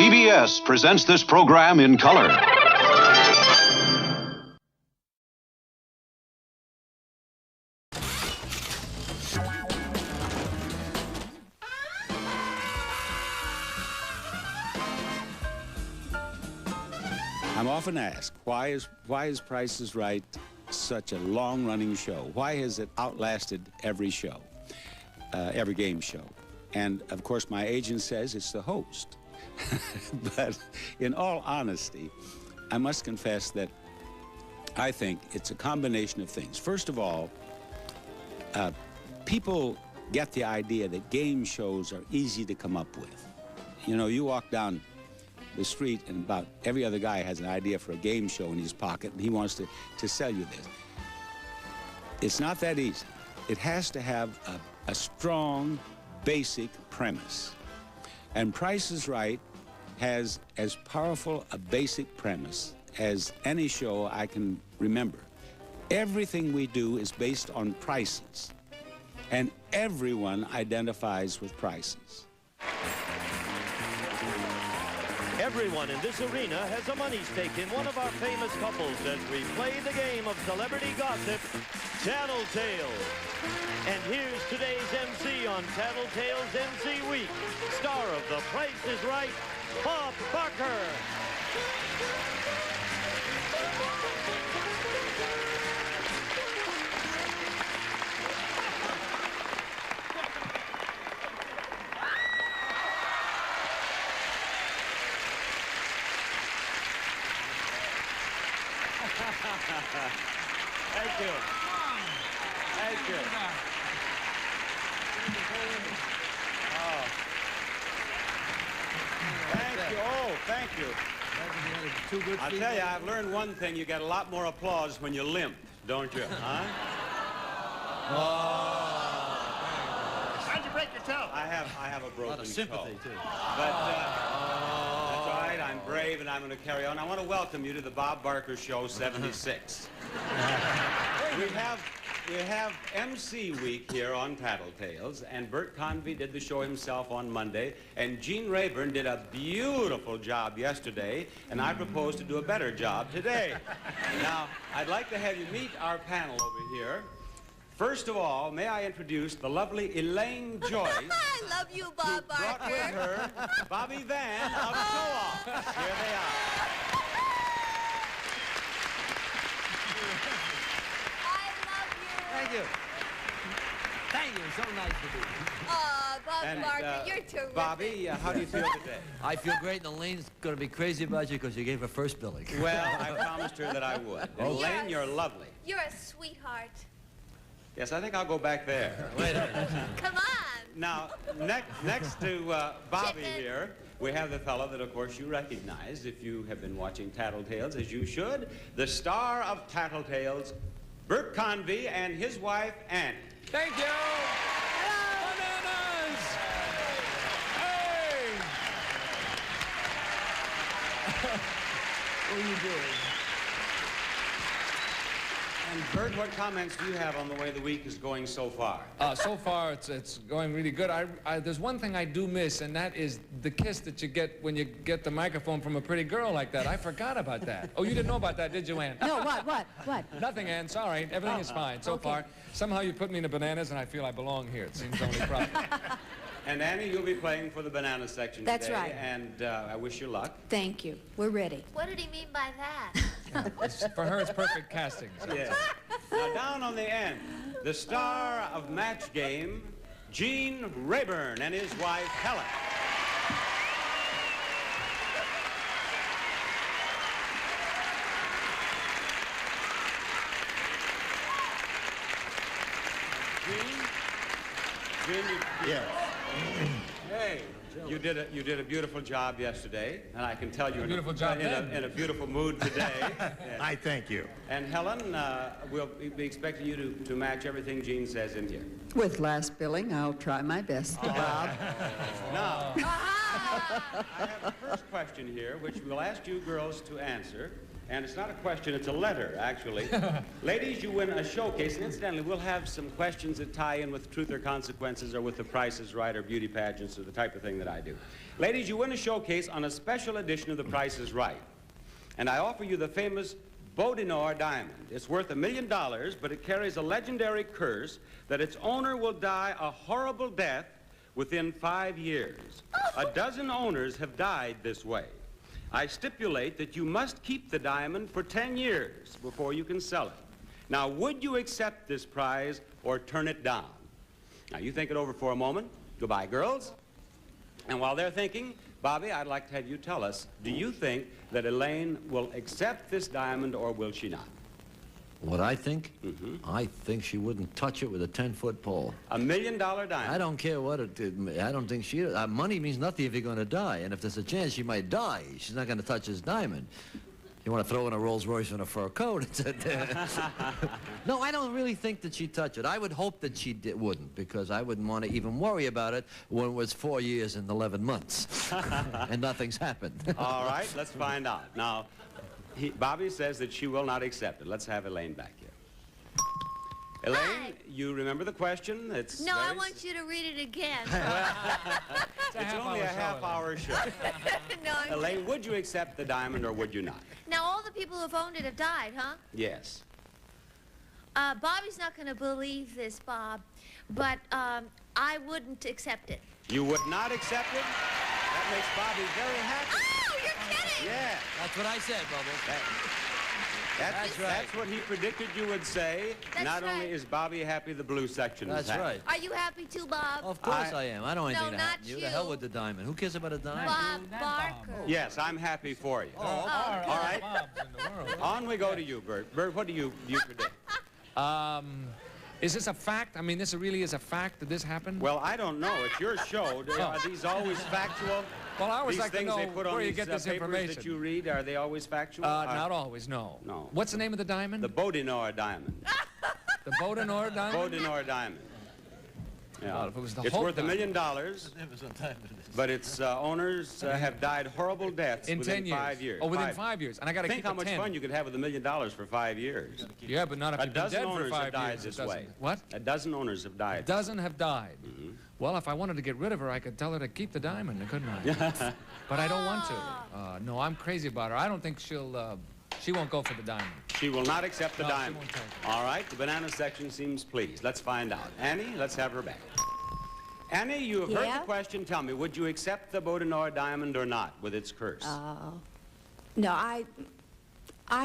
CBS presents this program in color. I'm often asked, why is Price is Right such a long-running show? Why has it outlasted every show, every game show? And, of course, my agent says it's the host. But in all honesty, I must confess that I think it's a combination of things. First of all, people get the idea that game shows are easy to come up with. You know, you walk down the street and about every other guy has an idea for a game show in his pocket, and he wants to sell you this. It's not that easy. It has to have a strong, basic premise. And Price is Right has as powerful a basic premise as any show I can remember. Everything we do is based on prices, and everyone identifies with prices. Everyone in this arena has a money stake in one of our famous couples as we play the game of celebrity gossip, Tattletales. And here's today's MC on Tattletales MC Week, star of The Price is Right, Bob Barker. Thank you. Thank you. Oh. Thank you. Oh, thank you. I'll tell you, I've learned one thing. You get a lot more applause when you limp, don't you? Huh? Oh. How'd you break your toe? I have a broken toe. A lot of sympathy, too. But that's all right. I'm brave, and I'm going to carry on. I want to welcome you to the Bob Barker Show 76. We have MC Week here on Tattletales, and Bert Convy did the show himself on Monday, and Gene Rayburn did a beautiful job yesterday, and I propose to do a better job today. Now, I'd like to have you meet our panel over here. First of all, may I introduce the lovely Elaine Joyce. I love you, Bob Barker. Brought with her Bobby Van of Show-Off. Here they are. Thank you. Thank you. So nice to be here. Oh, Bob Barker, you're terrific. Bobby, how do you feel today? I feel great, and Elaine's going to be crazy about you because you gave her first billing. Well, I promised her that I would. Elaine, you're lovely. You're a sweetheart. Yes, I think I'll go back there. Wait a minute. Come on. Now, next to Bobby here, we have the fellow that, of course, you recognize if you have been watching Tattletales, as you should, the star of Tattletales, Bert Convy, and his wife, Annie. Thank you. Hello. Bananas. Hey. What are you doing? And Bert, what comments do you have on the way the week is going so far? So far, it's going really good. There's one thing I do miss, and that is the kiss that you get when you get the microphone from a pretty girl like that. I forgot about that. Oh, you didn't know about that, did you, Ann? No, what? Nothing, Ann. Sorry. Everything is fine so far. Somehow you put me in the bananas, and I feel I belong here. It seems only proper. And Annie, you'll be playing for the banana section That's today. right. And I wish you luck. Thank you. We're ready. What did he mean by that? For her, it's perfect casting. So. Yes. Now, down on the end, the star of Match Game, Gene Rayburn, and his wife, Helen. Gene, Yeah. hey, you did a beautiful job yesterday, and I can tell you're Beautiful job in a beautiful mood today. Yes. I thank you. And Helen, we'll be expecting you to match everything Gene says in here. With last billing, I'll try my best, Bob. Now, I have the first question here, which we'll ask you girls to answer. And it's not a question, it's a letter, actually. Ladies, you win a showcase. And incidentally, we'll have some questions that tie in with Truth or Consequences or with The Price is Right or beauty pageants or the type of thing that I do. Ladies, you win a showcase on a special edition of The Price is Right. And I offer you the famous Bodinor diamond. It's worth $1 million, but it carries a legendary curse that its owner will die a horrible death within 5 years. A dozen owners have died this way. I stipulate that you must keep the diamond for 10 years before you can sell it. Now, would you accept this prize or turn it down? Now, you think it over for a moment. Goodbye, girls. And while they're thinking, Bobby, I'd like to have you tell us, do you think that Elaine will accept this diamond or will she not? What I think? I think she wouldn't touch it with a 10-foot pole. $1 million diamond. I don't care what it did. I don't think she... money means nothing if you're going to die. And if there's a chance she might die, she's not going to touch his diamond. You want to throw in a Rolls Royce and a fur coat? No, I don't really think that she'd touch it. I would hope that she wouldn't, because I wouldn't want to even worry about it when it was 4 years and 11 months. And nothing's happened. All right, let's find out. Now, Bobby says that she will not accept it. Let's have Elaine back here. Elaine, Hi. you remember the question? It's No, I want you to read it again. It's only a half-hour show. No, Elaine, would you accept the diamond or would you not? Now, all the people who've owned it have died, huh? Yes. Bobby's not going to believe this, Bob, but I wouldn't accept it. You would not accept it? That makes Bobby very happy. Oh, you're kidding! Yeah. That's what I said, Bubbles. That's right. That's what he predicted you would say. That's Not only right. is Bobby happy, the blue section is That's happy. right. Are you happy too, Bob? Of course I am. I don't want anything to not happen to you. The you. hell with the diamond. Who cares about a diamond? Bob Barker. Yes, I'm happy for you. All right. Bobs in the world. On we go to you, Bert. Bert, what do you predict? Is this a fact? I mean, this really is a fact that this happened? Well, I don't know. It's your show. Are these always factual? Well, I always These like to things know they put on where you these get this papers information. that you read, are they always factual? Not always, no. No. What's the name of the diamond? The Bodinor diamond. The Bodinor diamond? Bodinor diamond. Yeah. God, if it was the It's whole worth $1 million, It was a diamond. but its owners have died horrible deaths In within 10 years. 5 years. Oh, within 5 years. And I got to Think keep how it much 10. fun you could have with $1 million for 5 years. Yeah, but not if A you've been dozen dead for owners 5 have died years. this It doesn't. way. What? A dozen owners have A died. dozen have died. Well, if I wanted to get rid of her, I could tell her to keep the diamond, couldn't I? But I don't want to. No, I'm crazy about her. I don't think she won't go for the diamond. She will not accept the No, she diamond. won't take it. All right, the banana section seems pleased. Let's find out. Annie, let's have her back. Annie, you have heard Yeah? the question. Tell me, would you accept the Bodinor diamond or not with its curse? No, I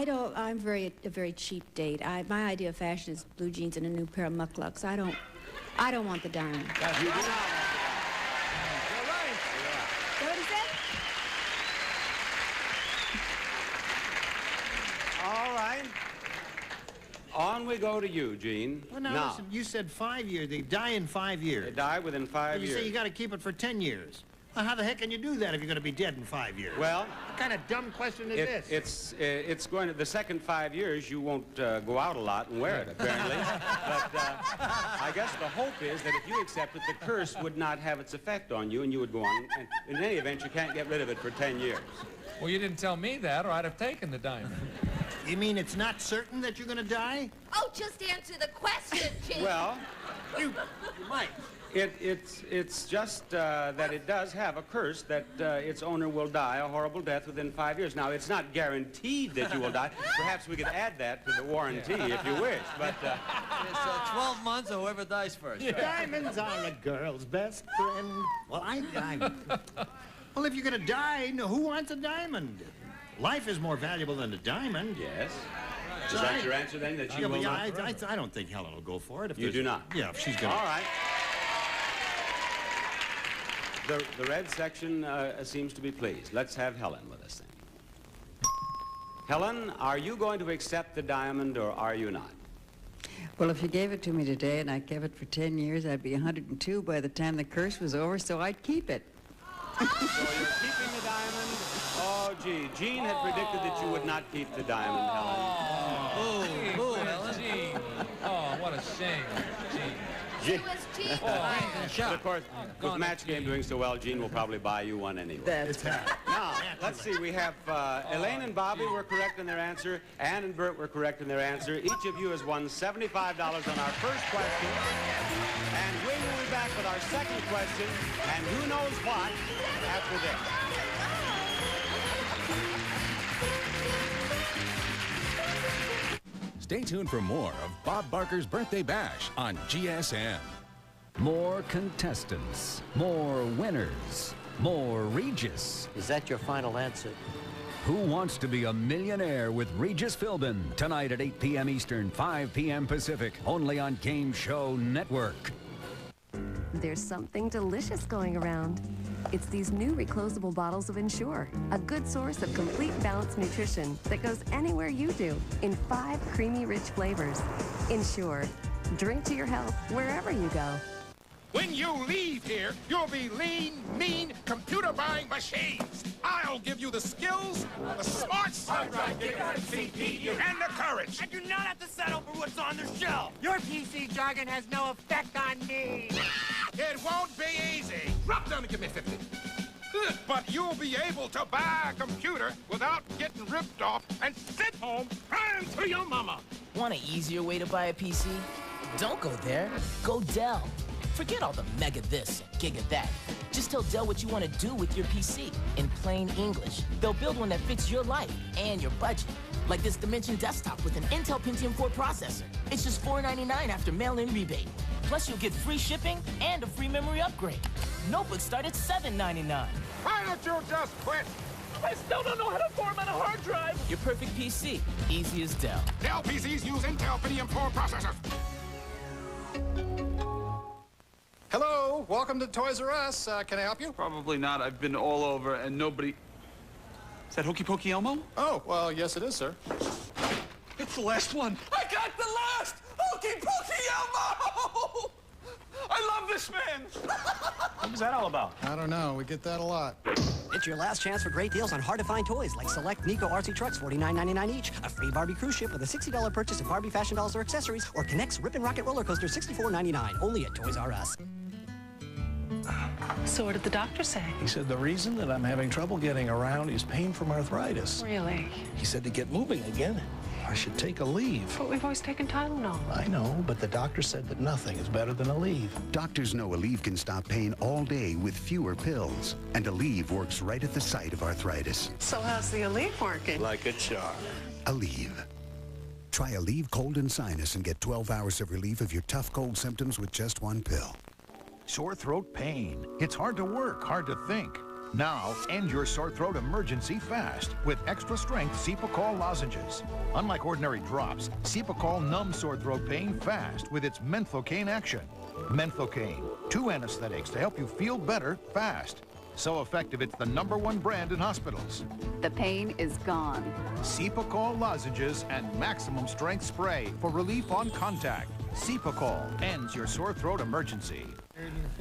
don't. I'm a very cheap date. My idea of fashion is blue jeans and a new pair of mucklucks. I don't want the diamond. You do not. You're right. Is that what he said? All right. On we go to you, Gene. Well, now, listen, you said 5 years. They die in 5 years. They die within 5 You years. say you got to keep it for 10 years. Well, how the heck can you do that if you're going to be dead in 5 years? Well, what kind of dumb question is this? it's going to, the second 5 years, you won't go out a lot and wear it, apparently. But I guess the hope is that if you accept it, the curse would not have its effect on you, and you would go on. And in any event, you can't get rid of it for 10 years. Well, you didn't tell me that, or I'd have taken the diamond. You mean it's not certain that you're going to die? Oh, just answer the question, Gene. Well, You might. it's just that it does have a curse that its owner will die a horrible death within 5 years. Now, it's not guaranteed that you will die. Perhaps we could add that to the warranty if you wish, but... It's 12 months or whoever dies first. Diamonds are a girl's best friend. Well, well, if you're going to die, who wants a diamond? Life is more valuable than a diamond. Yes. Is that your answer, then, that you will not? I don't think Helen will go for it. If You do not? Yeah, if she's going to... All right. The red section seems to be pleased. Let's have Helen with us, then. Helen, are you going to accept the diamond, or are you not? Well, if you gave it to me today and I kept it for 10 years, I'd be 102 by the time the curse was over, so I'd keep it. So you're keeping the diamond? Oh, gee. Gene had predicted that you would not keep the diamond, Helen. Gene. Oh, what a shame, Gene. It was cheap. But of course, with Match Game doing so well, Gene will probably buy you one anyway. That's Now, let's see. We have Elaine and Bobby were correct in their answer. Ann and Bert were correct in their answer. Each of you has won $75 on our first question. And we will be back with our second question. And who knows what after this. Stay tuned for more of Bob Barker's Birthday Bash on GSM. More contestants, more winners, more Regis. Is that your final answer? Who Wants to Be a Millionaire with Regis Philbin, tonight at 8 p.m. Eastern, 5 p.m. Pacific, only on Game Show Network. There's something delicious going around. It's these new reclosable bottles of Ensure, a good source of complete balanced nutrition that goes anywhere you do in 5 creamy, rich flavors. Ensure. Drink to your health wherever you go. When you leave here, you'll be lean, mean, computer-buying machines. I'll give you the skills, the smarts, and the courage. I do not have to settle for what's on the shelf. Your PC jargon has no effect on me. It won't be easy. Drop down and give me 50. But you'll be able to buy a computer without getting ripped off and sit home crying to your mama. Want an easier way to buy a PC? Don't go there. Go Dell. Forget all the mega this and giga that. Just tell Dell what you want to do with your PC in plain English. They'll build one that fits your life and your budget. Like this Dimension desktop with an Intel Pentium 4 processor. It's just $499 after mail-in rebate. Plus you'll get free shipping and a free memory upgrade. Notebooks start at $799. Why don't you just quit? I still don't know how to format a hard drive. Your perfect PC. Easy as Dell. Dell PCs use Intel Pentium 4 processors. Hello, welcome to Toys R Us. Can I help you? Probably not. I've been all over and nobody... Is that Hokey Pokey Elmo? Oh, well, yes it is, sir. It's the last one. I got the last Hokey Pokey Elmo! I love this man. What was that all about? I don't know. We get that a lot. It's your last chance for great deals on hard-to-find toys like select Nico RC trucks, $49.99 each, a free Barbie cruise ship with a $60 purchase of Barbie fashion dolls or accessories, or Connect's Rip-and Rocket roller coaster, $64.99, only at Toys R Us. So what did the doctor say? He said the reason that I'm having trouble getting around is pain from arthritis. Really? He said to get moving again, I should take a leave. But we've always taken Tylenol. I know, but the doctor said that nothing is better than a leave. Doctors know Aleve can stop pain all day with fewer pills. And Aleve works right at the site of arthritis. So how's the Aleve working? Like a charm. Aleve. Try Aleve Cold and Sinus and get 12 hours of relief of your tough cold symptoms with just one pill. Sore throat pain. It's hard to work, hard to think. Now, end your sore throat emergency fast with extra strength Cepacol lozenges. Unlike ordinary drops, Cepacol numbs sore throat pain fast with its menthocaine action. Menthocaine, 2 anesthetics to help you feel better fast. So effective, it's the #1 brand in hospitals. The pain is gone. Cepacol lozenges and maximum strength spray for relief on contact. Cepacol ends your sore throat emergency.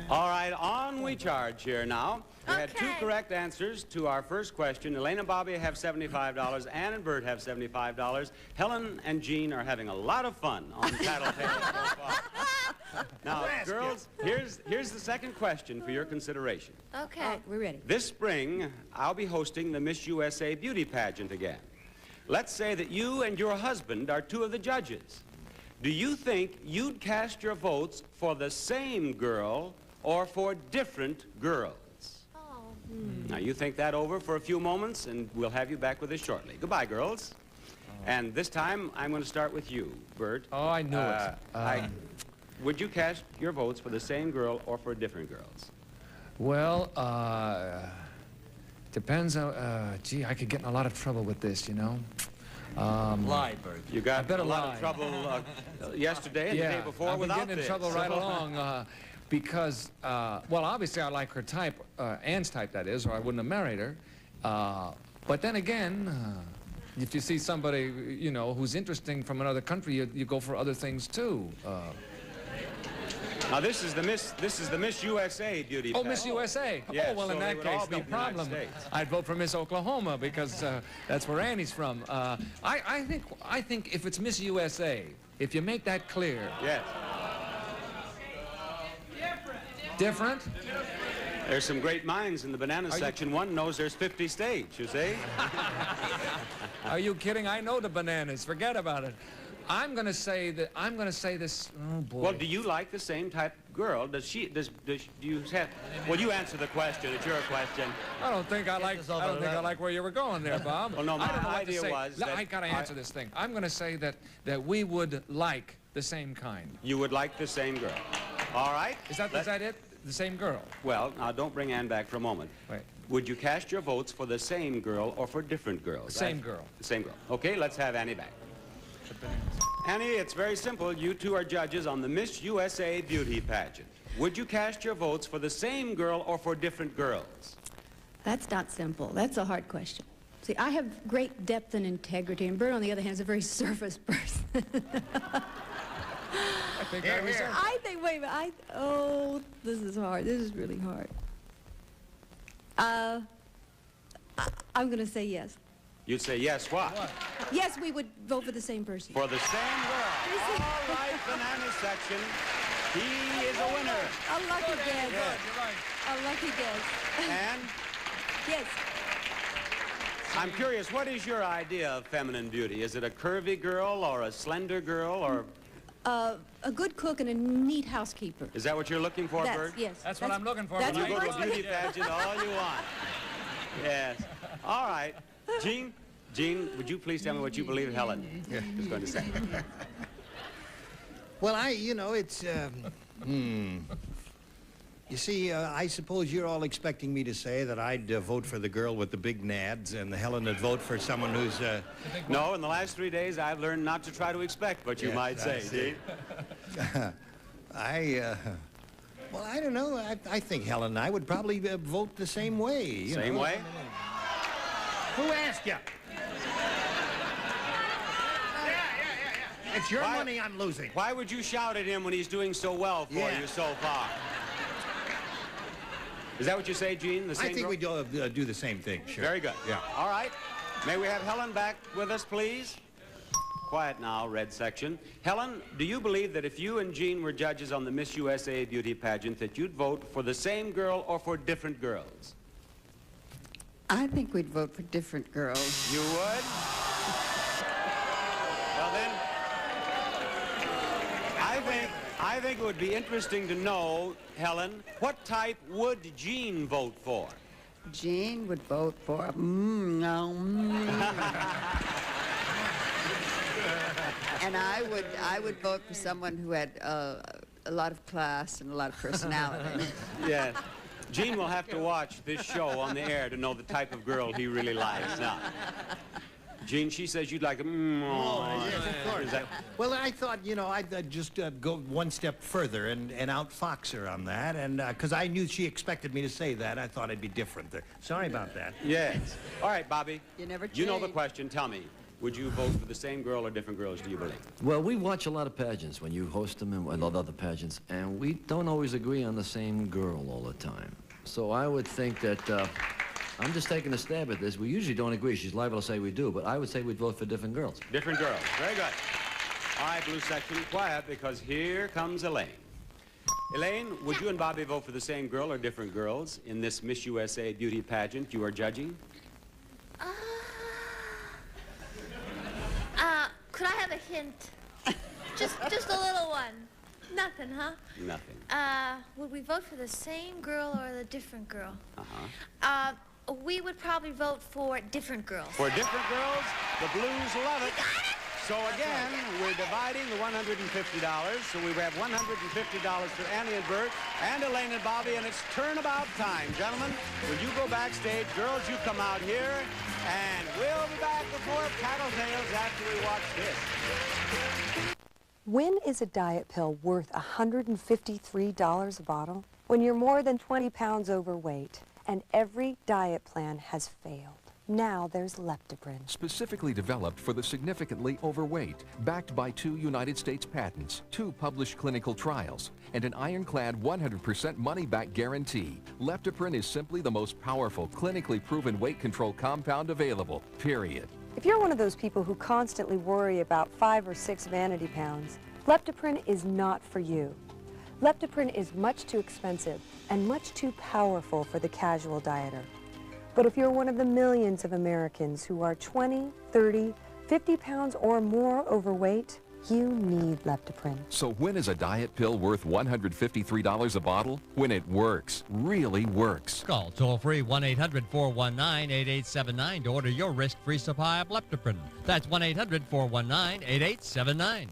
All right, on we charge here now. We had 2 correct answers to our first question. Elaine and Bobby have $75. Ann and Bert have $75. Helen and Jean are having a lot of fun on Tattletales so far. Now, girls, here's the second question for your consideration. Okay. We're ready. This spring, I'll be hosting the Miss USA beauty pageant again. Let's say that you and your husband are 2 of the judges. Do you think you'd cast your votes for the same girl or for different girls? Now, you think that over for a few moments, and we'll have you back with us shortly. Goodbye, girls. And this time, I'm going to start with you, Bert. Oh, I knew it. Would you cast your votes for the same girl or for different girls? Well, depends on... gee, I could get in a lot of trouble with this, you know. Lie, Bert. You got a lot of trouble yesterday and the day before I've been without getting in trouble right along because, well, obviously I like her type, Ann's type, that is, or I wouldn't have married her. But then again, if you see somebody, you know, who's interesting from another country, you go for other things too. Now this is the Miss USA beauty pageant. Oh, Miss USA. Yes, oh, well, so in that case, no problem. I'd vote for Miss Oklahoma because that's where Annie's from. I think if it's Miss USA, if you make that clear. Yes. Different? There's some great minds in the banana section. One knows there's 50 states, you see? Are you kidding? I know the bananas. Forget about it. I'm going to say this. Oh boy. Well, do you like the same type of girl? Do you have? Well, you answer the question. It's your question. I don't think I like where you were going there, Bob. Well, no, my I don't know what to idea say. was that I got to answer this thing. I'm going to say that we would like the same kind. You would like the same girl. All right. Is that it? The same girl? Well, now don't bring Ann back for a moment. Wait. Would you cast your votes for the same girl or for different girls? The same girl. The same girl. Okay, let's have Annie back. Annie, it's very simple. You two are judges on the Miss USA beauty pageant. Would you cast your votes for the same girl or for different girls? That's not simple. That's a hard question. See, I have great depth and integrity, and Bert, on the other hand, is a very surface person. Wait a minute, oh, this is hard. This is really hard. I'm going to say yes. You'd say yes, what? Yes, we would vote for the same person. For the same girl. All right, banana section. He is a winner. A lucky guess. Yes. A lucky guess. And? Yes. I'm curious, what is your idea of feminine beauty? Is it a curvy girl or a slender girl or... A good cook and a neat housekeeper. Is that what you're looking for, Bert? Yes. That's what I'm looking for. You go to a beauty pageant all you want. Yes. All right. Gene, would you please tell me what you believe Helen is going to say? Well, it's, you see, I suppose you're all expecting me to say that I'd vote for the girl with the big nads and Helen would vote for someone who's, No, in the last 3 days, I've learned not to try to expect what you might say, Gene. Well, I don't know. I think Helen and I would probably vote the same way. Same way? Who asked you? It's your money I'm losing. Why would you shout at him when he's doing so well for you so far? Is that what you say, Gene? The same I think we do the same thing, sure. Very good. Yeah. All right. May we have Helen back with us, please? Quiet now, red section. Helen, do you believe that if you and Gene were judges on the Miss USA beauty pageant, that you'd vote for the same girl or for different girls? I think we'd vote for different girls. You would? Well, then, I think it would be interesting to know, Helen, what type would Gene vote for? Gene would vote for and I would vote for someone who had a lot of class and a lot of personality. Yes. Gene will have to watch this show on the air to know the type of girl he really likes. Now, Gene, she says you'd like a... yes, of course. Well, I thought, I'd just go one step further and outfox her on that. And because I knew she expected me to say that, I thought I'd be different there. Sorry about that. Yes. All right, Bobby. You never change. You know the question. Tell me, would you vote for the same girl or different girls, do you believe? Well, we watch a lot of pageants when you host them and other pageants, and we don't always agree on the same girl all the time. So I would think that... I'm just taking a stab at this. We usually don't agree. She's liable to say we do, but I would say we'd vote for different girls. Different girls. Very good. All right, blue section, quiet, because here comes Elaine. Elaine, would you and Bobby vote for the same girl or different girls in this Miss USA beauty pageant you are judging? Could I have a hint? Just a little one. Nothing, huh? Nothing. Would we vote for the same girl or the different girl? We would probably vote for different girls. For different girls, the Blues love it. So again, we're dividing the $150. So we have $150 for Annie and Bert and Elaine and Bobby, and it's turnabout time. Gentlemen, will you go backstage? Girls, you come out here, and we'll be back with more Tattletales after we watch this. When is a diet pill worth $153 a bottle? When you're more than 20 pounds overweight and every diet plan has failed. Now there's Leptoprin. Specifically developed for the significantly overweight, backed by 2 United States patents, 2 published clinical trials, and an ironclad 100% money-back guarantee. Leptoprin is simply the most powerful, clinically proven weight control compound available, period. If you're one of those people who constantly worry about 5 or 6 vanity pounds, Leptoprin is not for you. Leptoprin is much too expensive and much too powerful for the casual dieter. But if you're one of the millions of Americans who are 20, 30, 50 pounds or more overweight, you need Leptoprin. So when is a diet pill worth $153 a bottle? When it works, really works. Call toll-free 1-800-419-8879 to order your risk-free supply of Leptoprin. That's 1-800-419-8879.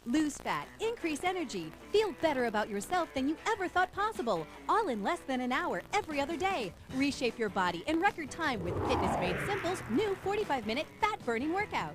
Lose fat, increase energy, feel better about yourself than you ever thought possible, all in less than an hour every other day. Reshape your body in record time with Fitness Made Simple's new 45-minute fat-burning workout.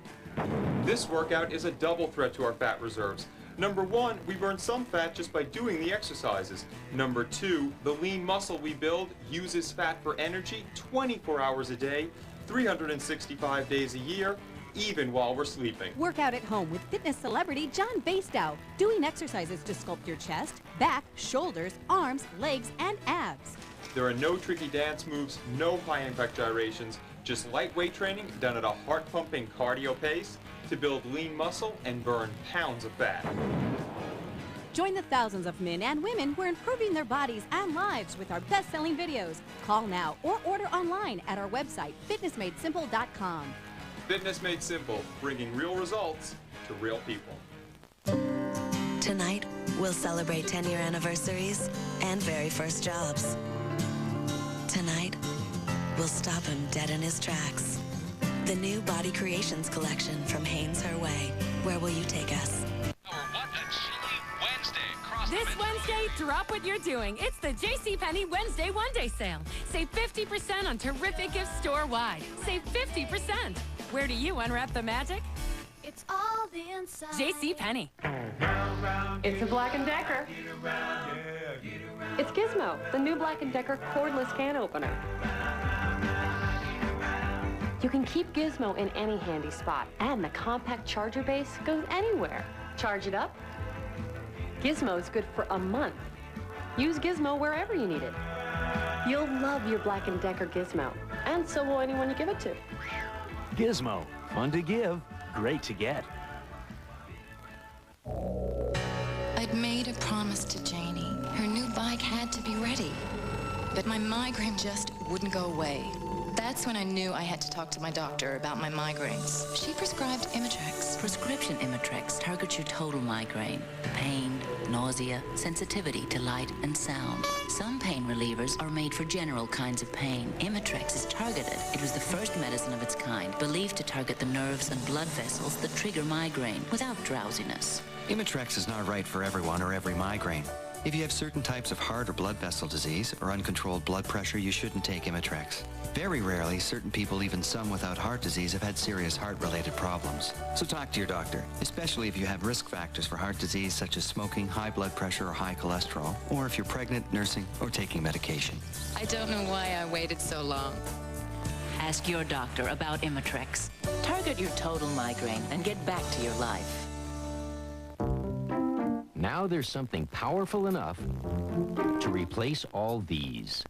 This workout is a double threat to our fat reserves. Number one, we burn some fat just by doing the exercises. Number two, the lean muscle we build uses fat for energy 24 hours a day, 365 days a year, even while we're sleeping. Work out at home with fitness celebrity John Bastow, doing exercises to sculpt your chest, back, shoulders, arms, legs, and abs. There are no tricky dance moves, no high-impact gyrations, just lightweight training done at a heart-pumping cardio pace to build lean muscle and burn pounds of fat. Join the thousands of men and women who are improving their bodies and lives with our best-selling videos. Call now or order online at our website, fitnessmadesimple.com. Fitness Made Simple, bringing real results to real people. Tonight, we'll celebrate 10-year anniversaries and very first jobs. Tonight, we'll stop him dead in his tracks. The new Body Creations collection from Hanes Her Way. Where will you take us? This Wednesday, drop what you're doing. It's the JCPenney Wednesday One-Day Sale. Save 50% on terrific gifts store-wide. Save 50%. Where do you unwrap the magic? It's all the inside. JCPenney. It's a Black & Decker. It's Gizmo, the new Black & Decker cordless can opener. You can keep Gizmo in any handy spot, and the compact charger base goes anywhere. Charge it up. Gizmo's good for a month. Use Gizmo wherever you need it. You'll love your Black & Decker Gizmo, and so will anyone you give it to. Gizmo, fun to give, great to get. I'd made a promise to Janie. Her new bike had to be ready. But my migraine just wouldn't go away. That's when I knew I had to talk to my doctor about my migraines. She prescribed Imitrex. Prescription Imitrex targets your total migraine, pain, nausea, sensitivity to light and sound. Some pain relievers are made for general kinds of pain. Imitrex is targeted. It was the first medicine of its kind, believed to target the nerves and blood vessels that trigger migraine without drowsiness. Imitrex is not right for everyone or every migraine. If you have certain types of heart or blood vessel disease or uncontrolled blood pressure, you shouldn't take Imitrex. Very rarely, certain people, even some without heart disease, have had serious heart-related problems. So talk to your doctor, especially if you have risk factors for heart disease such as smoking, high blood pressure, or high cholesterol, or if you're pregnant, nursing, or taking medication. I don't know why I waited so long. Ask your doctor about Imitrex. Target your total migraine and get back to your life. Now there's something powerful enough to replace all these.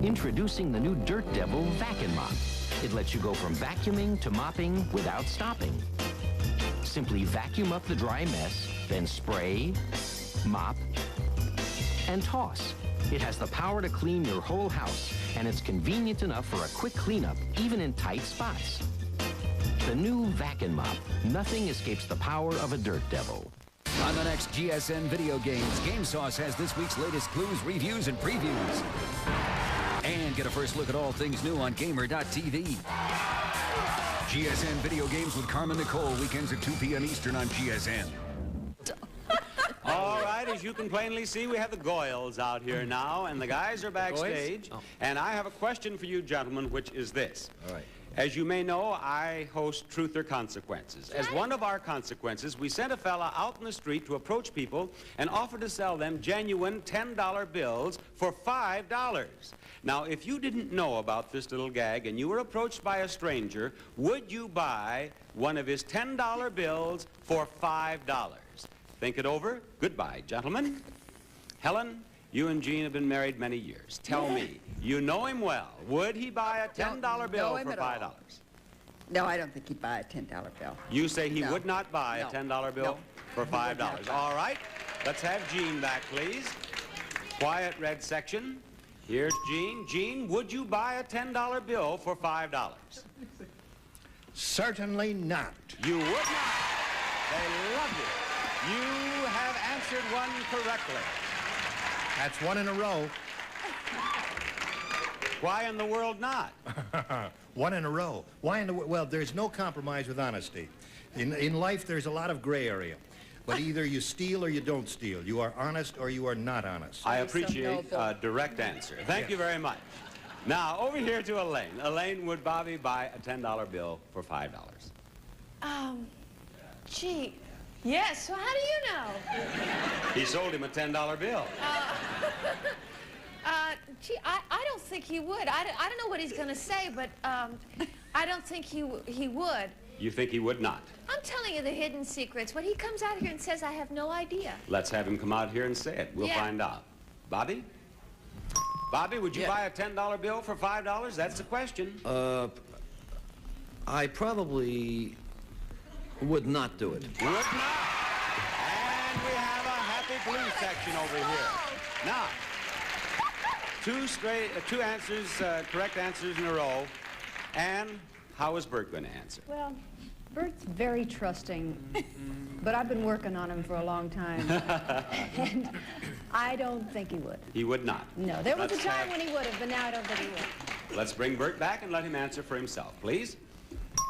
Introducing the new Dirt Devil Vacuum Mop. It lets you go from vacuuming to mopping without stopping. Simply vacuum up the dry mess, then spray, mop, and toss. It has the power to clean your whole house, and it's convenient enough for a quick cleanup, even in tight spots. The new Vacuum Mop. Nothing escapes the power of a Dirt Devil. On the next GSN Video Games, Game Sauce has this week's latest clues, reviews, and previews. And get a first look at all things new on Gamer.tv. GSN Video Games with Carmen Nicole, weekends at 2 p.m. Eastern on GSN. All right, as you can plainly see, we have the Goyles out here now, and the guys are backstage. Oh. And I have a question for you, gentlemen, which is this. All right. As you may know, I host Truth or Consequences. As one of our consequences, we sent a fella out in the street to approach people and offer to sell them genuine $10 bills for $5. Now, if you didn't know about this little gag and you were approached by a stranger, would you buy one of his $10 bills for $5? Think it over. Goodbye, gentlemen. Helen, you and Jean have been married many years. Tell me, you know him well. Would he buy a $10 bill for $5? No, I don't think he'd buy a $10 bill. You say he would not buy a $10 bill for $5. All right. Let's have Jean back, please. Quiet red section. Here's Jean. Jean, would you buy a $10 bill for $5? Certainly not. You would not. They love you. You have answered one correctly. That's one in a row. Why in the world not? One in a row. Why in the well, there's no compromise with honesty. In life, there's a lot of gray area. But either you steal or you don't steal. You are honest or you are not honest. I appreciate a direct answer. Thank you very much. Now, over here to Elaine. Elaine, would Bobby buy a $10 bill for $5? Gee, yes. So how do you know? He sold him a $10 bill. Gee, I don't think he would. I don't know what he's going to say, but I don't think he would. You think he would not? I'm telling you the hidden secrets. When he comes out here and says, I have no idea. Let's have him come out here and say it. We'll find out. Bobby? Bobby, would you buy a $10 bill for $5? That's the question. I probably would not do it. Would not? And we have a happy blue section over here. Now, two answers, correct answers in a row. And how is Bert going to answer? Well, Bert's very trusting, but I've been working on him for a long time. And I don't think he would. He would not. No, there was a time when he would have, but now I don't think he would. Let's bring Bert back and let him answer for himself, please.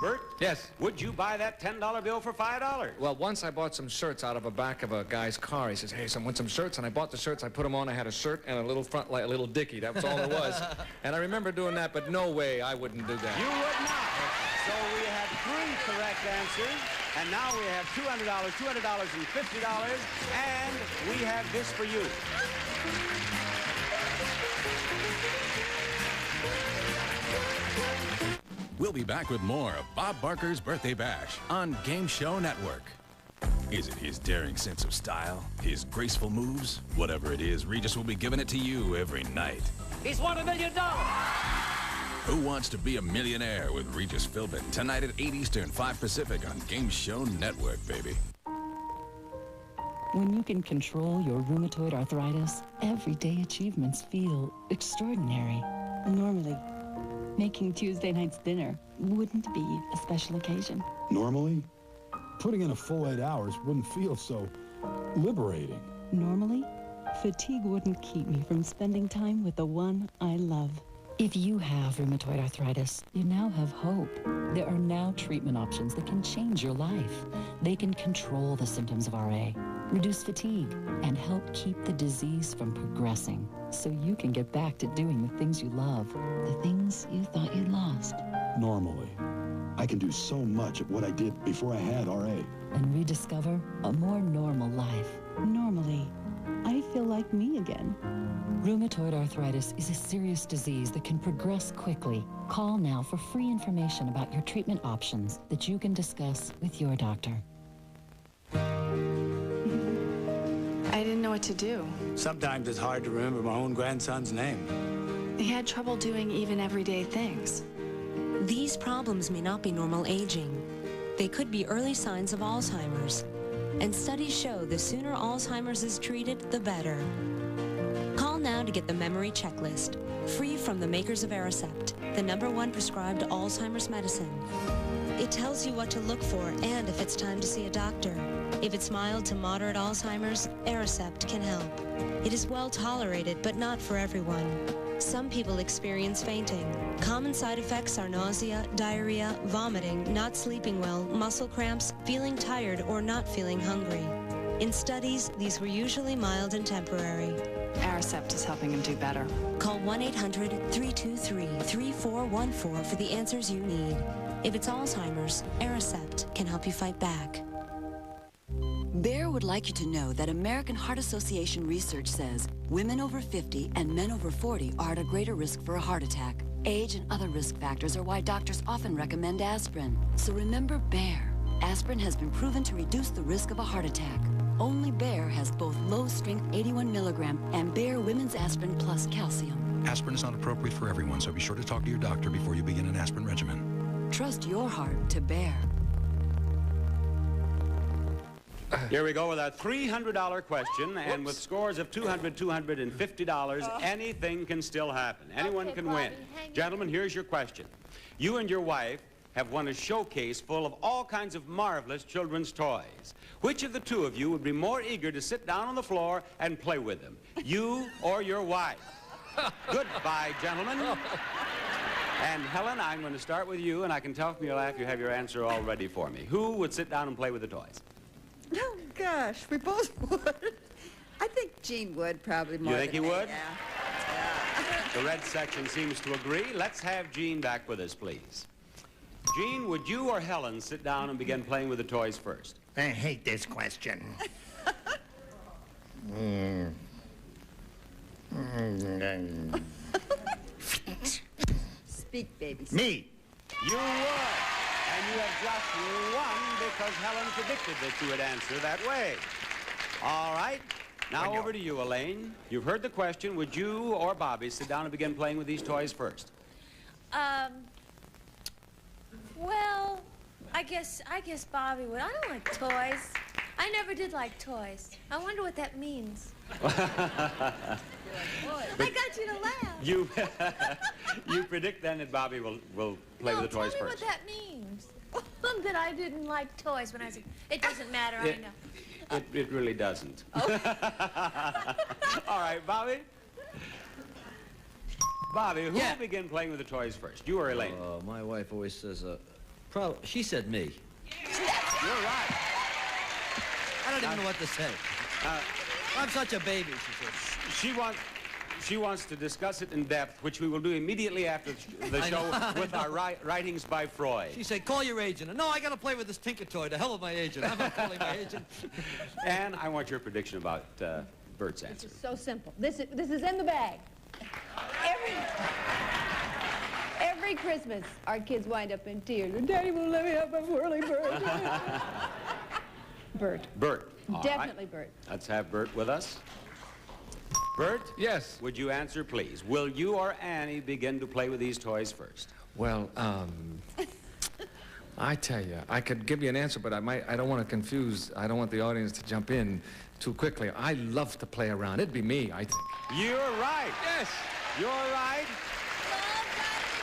Bert? Yes? Would you buy that $10 bill for $5? Well, once I bought some shirts out of the back of a guy's car. He says, hey, I want some shirts, and I bought the shirts. I put them on. I had a shirt and a little front, like a little dickie. That was all there was. And I remember doing that, but no way I wouldn't do that. You would not. So we have 3 correct answers, and now we have $200, $200, and $50, and we have this for you. We'll be back with more of Bob Barker's Birthday Bash on Game Show Network. Is it his daring sense of style, his graceful moves? Whatever it is, Regis will be giving it to you every night. He's won $1 million. Who Wants to Be a Millionaire with Regis Philbin, tonight at 8 Eastern, 5 Pacific on Game Show Network, baby. When you can control your rheumatoid arthritis, everyday achievements feel extraordinary. Normally, making Tuesday night's dinner wouldn't be a special occasion. Normally, putting in a full 8 hours wouldn't feel so liberating. Normally, fatigue wouldn't keep me from spending time with the one I love. If you have rheumatoid arthritis, you now have hope. There are now treatment options that can change your life. They can control the symptoms of RA, reduce fatigue, and help keep the disease from progressing so you can get back to doing the things you love, the things you thought you'd lost. Normally, I can do so much of what I did before I had RA. And rediscover a more normal life. Normally, I feel like me again. Rheumatoid arthritis is a serious disease that can progress quickly. Call now for free information about your treatment options that you can discuss with your doctor. I didn't know what to do. Sometimes it's hard to remember my own grandson's name. He had trouble doing even everyday things. These problems may not be normal aging. They could be early signs of Alzheimer's. And studies show the sooner Alzheimer's is treated, the better. Call now to get the memory checklist, free from the makers of Aricept, the #1 prescribed Alzheimer's medicine. It tells you what to look for and if it's time to see a doctor. If it's mild to moderate Alzheimer's, Aricept can help. It is well tolerated, but not for everyone. Some people experience fainting. Common side effects are nausea, diarrhea, vomiting, not sleeping well, muscle cramps, feeling tired, or not feeling hungry. In studies, these were usually mild and temporary. Aricept is helping him do better. Call 1-800-323-3414 for the answers you need. If it's Alzheimer's, Aricept can help you fight back. Bayer would like you to know that American Heart Association research says women over 50 and men over 40 are at a greater risk for a heart attack. Age and other risk factors are why doctors often recommend aspirin. So remember Bayer. Aspirin has been proven to reduce the risk of a heart attack. Only Bayer has both low-strength 81 milligram and Bayer Women's Aspirin Plus Calcium. Aspirin is not appropriate for everyone, so be sure to talk to your doctor before you begin an aspirin regimen. Trust your heart to Bayer. Here we go with our $300 question, and with scores of $200, $250, anything can still happen. Anyone can win. Gentlemen, here's your question. You and your wife have won a showcase full of all kinds of marvelous children's toys. Which of the two of you would be more eager to sit down on the floor and play with them? You or your wife? Goodbye, gentlemen. And Helen, I'm going to start with you, and I can tell from your laugh you have your answer all ready for me. Who would sit down and play with the toys? Oh, gosh, we both would. I think Gene would probably more. You think he would? Yeah. The red section seems to agree. Let's have Gene back with us, please. Gene, would you or Helen sit down and begin playing with the toys first? I hate this question. Speak, baby. Me. You would. And you have just won because Helen predicted that you would answer that way. All right. Now over to you, Elaine. You've heard the question. Would you or Bobby sit down and begin playing with these toys first? Well, I guess Bobby would. I don't like toys. I never did like toys. I wonder what that means. I got you to laugh. You predict then that Bobby will play with the toys tell me first. what that means. That I didn't like toys when I was a... It doesn't matter, I know. It really doesn't. All right, Bobby. Bobby, who will begin playing with the toys first? You or Elaine? My wife always says, she said me. You're right. I don't even know what to say. I'm such a baby, she says. She wants to discuss it in depth, which we will do immediately after the show with our writings by Freud. She said, call your agent. No, I got to play with this Tinker toy. The hell with my agent. I'm not calling my agent. And I want your prediction about Bert's answer. This is so simple. This is in the bag. Every Christmas, our kids wind up in tears. Daddy won't let me have my whirly bird. Bert. Bert. Definitely Bert. Let's have Bert with us. Bert? Yes? Would you answer, please? Will you or Annie begin to play with these toys first? Well, I tell you, I could give you an answer, but I don't want to confuse, I don't want the audience to jump in too quickly. I love to play around. It'd be me, I think. You're right. Yes. You're right.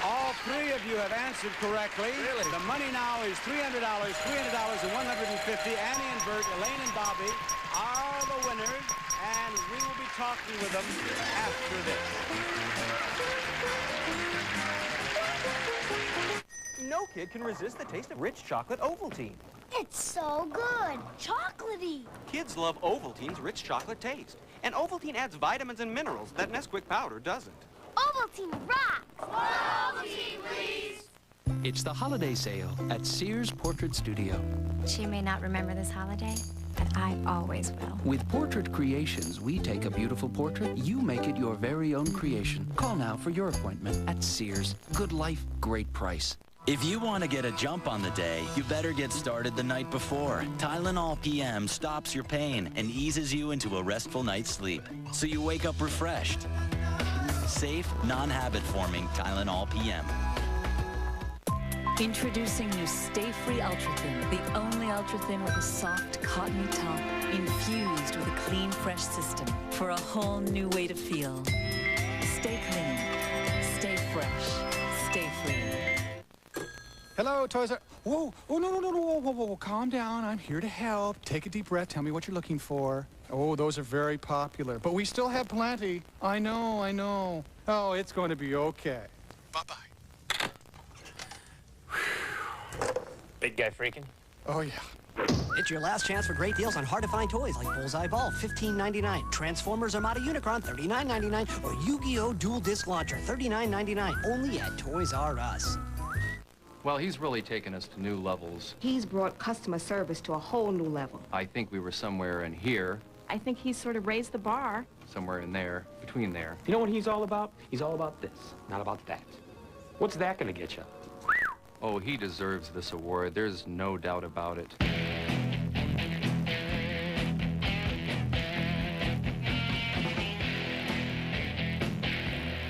All three of you have answered correctly. Really? The money now is $300, $300, and $150. Annie and Bert, Elaine and Bobby are the winners, and we will be talking with them after this. No kid can resist the taste of rich chocolate Ovaltine. It's so good. Chocolatey. Kids love Ovaltine's rich chocolate taste. And Ovaltine adds vitamins and minerals that Nesquik powder doesn't. Ovaltine rocks. Ovaltine, please. It's the holiday sale at Sears Portrait Studio. She may not remember this holiday, but I always will. With Portrait Creations, we take a beautiful portrait, you make it your very own creation. Call now for your appointment at Sears. Good life, great price. If you want to get a jump on the day, you better get started the night before. Tylenol PM stops your pain and eases you into a restful night's sleep, so you wake up refreshed. Safe, non-habit-forming Tylenol PM. Introducing new Stay Free Ultra Thin, the only Ultra Thin with a soft, cottony top, infused with a clean, fresh system for a whole new way to feel. Stay clean, stay fresh, stay free. Hello, Toys R... Whoa, oh, no, whoa, calm down. I'm here to help. Take a deep breath. Tell me what you're looking for. Oh, those are very popular, but we still have plenty. I know. Oh, it's going to be okay. Bye-bye. Big guy freaking? Oh, yeah. It's your last chance for great deals on hard-to-find toys like Bullseye Ball, $15.99, Transformers Armada Unicron, $39.99, or Yu-Gi-Oh! Dual Disc Launcher, $39.99, only at Toys R Us. Well, he's really taken us to new levels. He's brought customer service to a whole new level. I think we were somewhere in here, I think he's sort of raised the bar. somewhere in there, between there. You know what he's all about? He's all about this, not about that. What's that gonna get you? Oh, he deserves this award. There's no doubt about it.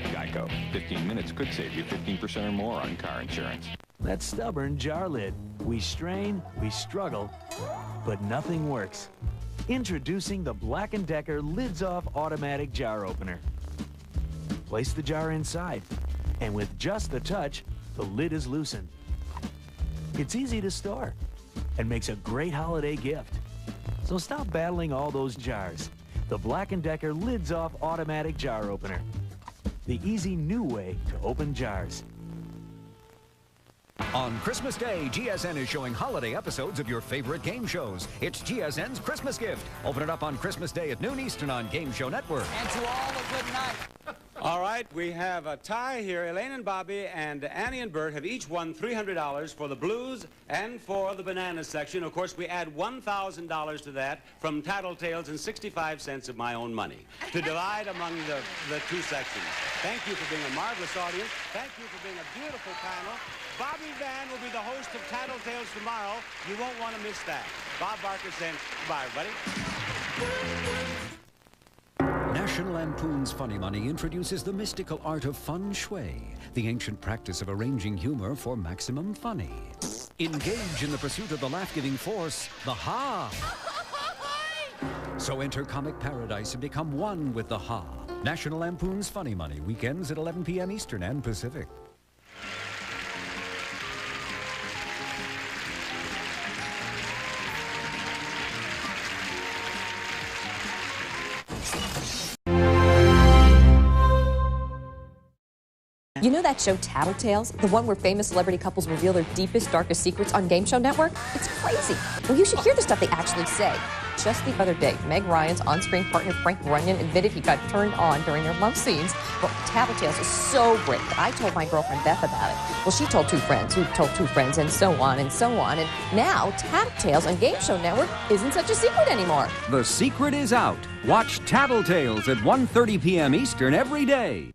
Geico. 15 minutes could save you 15% or more on car insurance. That stubborn jar lid. We strain, we struggle, but nothing works. Introducing the Black & Decker Lids-Off Automatic Jar Opener. Place the jar inside, and with just a touch, the lid is loosened. It's easy to store and makes a great holiday gift. So stop battling all those jars. The Black & Decker Lids-Off Automatic Jar Opener. The easy new way to open jars. On Christmas Day, GSN is showing holiday episodes of your favorite game shows. It's GSN's Christmas gift. Open it up on Christmas Day at noon Eastern on Game Show Network. And to all a good night. All right, we have a tie here. Elaine and Bobby and Annie and Bert have each won $300 for the blues and for the banana section. Of course, we add $1,000 to that from Tattletales and 65 cents of my own money to divide among the two sections. Thank you for being a marvelous audience. Thank you for being a beautiful panel. Bobby Van will be the host of Tattletales tomorrow. You won't want to miss that. Bob Barker saying goodbye, everybody. National Lampoon's Funny Money introduces the mystical art of feng shui, the ancient practice of arranging humor for maximum funny. Engage in the pursuit of the laugh-giving force, the ha. So enter comic paradise and become one with the ha. National Lampoon's Funny Money, weekends at 11 p.m. Eastern and Pacific. You know that show Tattletales? The one where famous celebrity couples reveal their deepest, darkest secrets on Game Show Network? It's crazy. Well, you should hear the stuff they actually say. Just the other day, Meg Ryan's on-screen partner Frank Runyon admitted he got turned on during their love scenes. Well, Tattletales is so great that I told my girlfriend Beth about it. Well, she told two friends who told two friends, and so on and so on. And now Tattletales on Game Show Network isn't such a secret anymore. The secret is out. Watch Tattletales at 1:30 p.m. Eastern every day.